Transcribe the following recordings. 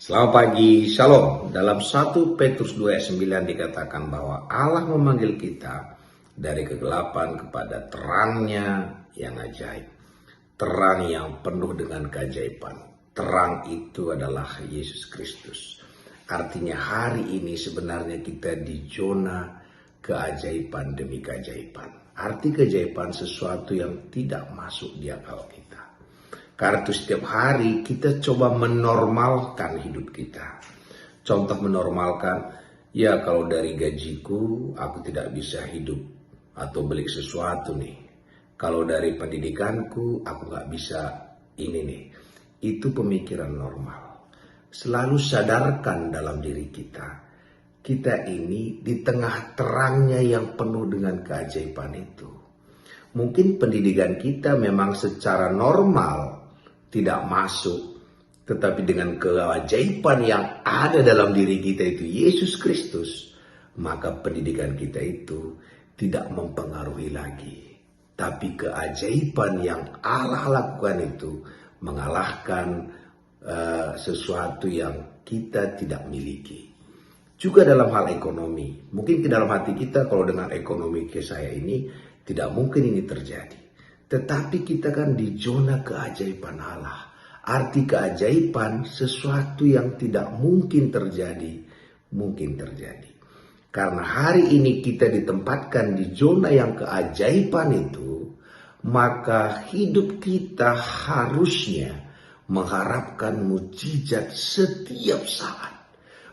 Selamat pagi, Shalom. Dalam 1 Petrus 2 ayat 9 dikatakan bahwa Allah memanggil kita dari kegelapan kepada terangnya yang ajaib. Terang yang penuh dengan keajaiban. Terang itu adalah Yesus Kristus. Artinya hari ini sebenarnya kita di zona keajaiban demi keajaiban. Arti keajaiban sesuatu yang tidak masuk di akal kita. Karena itu setiap hari kita coba menormalkan hidup kita. Contoh menormalkan, ya kalau dari gajiku aku tidak bisa hidup atau beli sesuatu nih. Kalau dari pendidikanku aku gak bisa ini nih. Itu pemikiran normal. Selalu sadarkan dalam diri kita. Kita ini di tengah terangnya yang penuh dengan keajaiban itu. Mungkin pendidikan kita memang secara normal tidak masuk, tetapi dengan keajaiban yang ada dalam diri kita itu Yesus Kristus, maka pendidikan kita itu tidak mempengaruhi lagi. Tapi keajaiban yang Allah lakukan itu mengalahkan sesuatu yang kita tidak miliki. Juga dalam hal ekonomi, mungkin ke dalam hati kita kalau dengan ekonomi ke saya ini tidak mungkin ini terjadi. Tetapi kita kan di zona keajaiban Allah. Arti keajaiban sesuatu yang tidak mungkin terjadi, mungkin terjadi. Karena hari ini kita ditempatkan di zona yang keajaiban itu, maka hidup kita harusnya mengharapkan mukjizat setiap saat.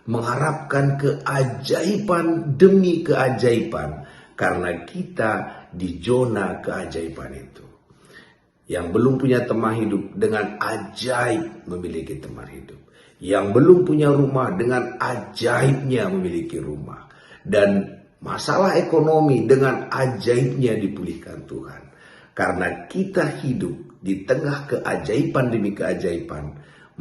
Mengharapkan keajaiban demi keajaiban. Karena kita di zona keajaiban itu. Yang belum punya teman hidup dengan ajaib memiliki teman hidup. Yang belum punya rumah dengan ajaibnya memiliki rumah. Dan masalah ekonomi dengan ajaibnya dipulihkan Tuhan. Karena kita hidup di tengah keajaiban demi keajaiban.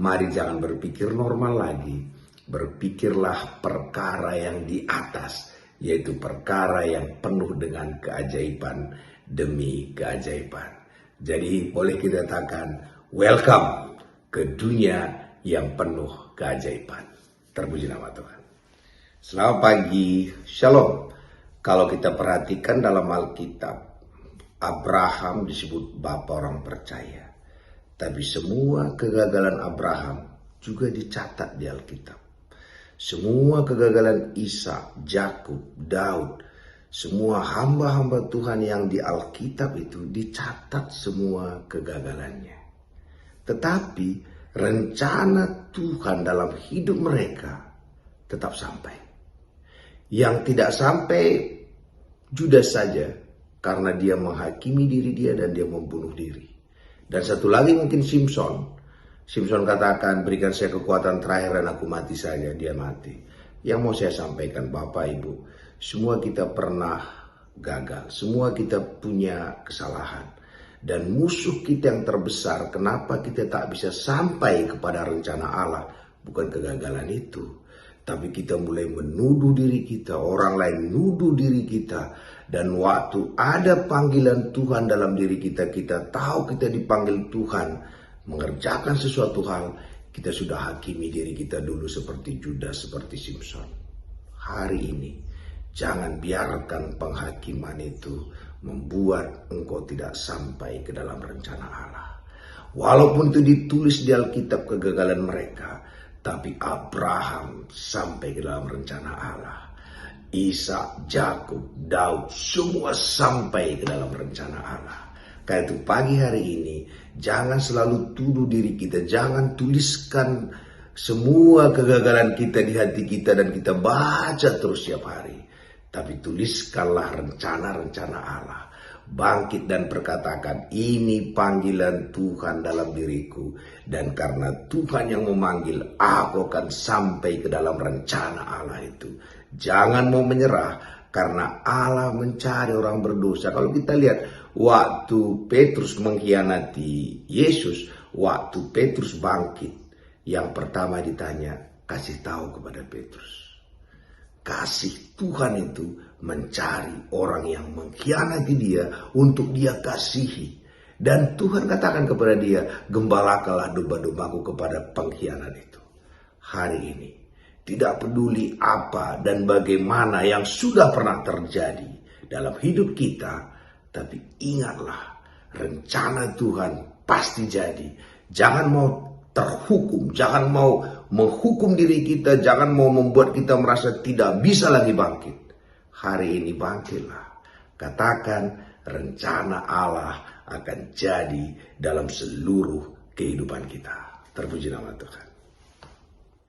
Mari jangan berpikir normal lagi. Berpikirlah perkara yang di atas. Yaitu perkara yang penuh dengan keajaiban demi keajaiban. Jadi boleh kita katakan welcome ke dunia yang penuh keajaiban. Terpuji nama Tuhan. Selamat pagi, Shalom. Kalau kita perhatikan dalam Alkitab, Abraham disebut bapa orang percaya. Tapi semua kegagalan Abraham juga dicatat di Alkitab. Semua kegagalan Ishak, Yakub, Daud, semua hamba-hamba Tuhan yang di Alkitab itu dicatat semua kegagalannya. Tetapi rencana Tuhan dalam hidup mereka tetap sampai. Yang tidak sampai Judas saja karena dia menghakimi diri dia dan dia membunuh diri. Dan satu lagi mungkin Simpson. Simpson katakan, berikan saya kekuatan terakhir dan aku mati saja. Dia mati. Yang mau saya sampaikan Bapak Ibu, semua kita pernah gagal. Semua kita punya kesalahan. Dan musuh kita yang terbesar, kenapa kita tak bisa sampai kepada rencana Allah? Bukan kegagalan itu. Tapi kita mulai menuduh diri kita, orang lain nuduh diri kita. Dan waktu ada panggilan Tuhan dalam diri kita, kita tahu kita dipanggil Tuhan mengerjakan sesuatu hal, kita sudah hakimi diri kita dulu seperti Judas, seperti Simpson. Hari ini, jangan biarkan penghakiman itu membuat engkau tidak sampai ke dalam rencana Allah. Walaupun itu ditulis di Alkitab kegagalan mereka, tapi Abraham sampai ke dalam rencana Allah. Ishak, Yakub, Daud, semua sampai ke dalam rencana Allah. Karena itu pagi hari ini, jangan selalu tuduh diri kita. Jangan tuliskan semua kegagalan kita di hati kita dan kita baca terus setiap hari. Tapi tuliskanlah rencana-rencana Allah. Bangkit dan perkatakan, ini panggilan Tuhan dalam diriku. Dan karena Tuhan yang memanggil, aku akan sampai ke dalam rencana Allah itu. Jangan mau menyerah. Karena Allah mencari orang berdosa. Kalau kita lihat waktu Petrus mengkhianati Yesus, waktu Petrus bangkit, yang pertama ditanya, kasih tahu kepada Petrus. Kasih Tuhan itu mencari orang yang mengkhianati dia untuk dia kasihi. Dan Tuhan katakan kepada dia, gembalakanlah domba-dombaku kepada pengkhianat itu. hari ini. Tidak peduli apa dan bagaimana yang sudah pernah terjadi dalam hidup kita, tapi ingatlah, rencana Tuhan pasti jadi. Jangan mau terhukum, jangan mau menghukum diri kita, jangan mau membuat kita merasa tidak bisa lagi bangkit. Hari ini bangkitlah. Katakan, rencana Allah akan jadi dalam seluruh kehidupan kita. Terpuji nama Tuhan.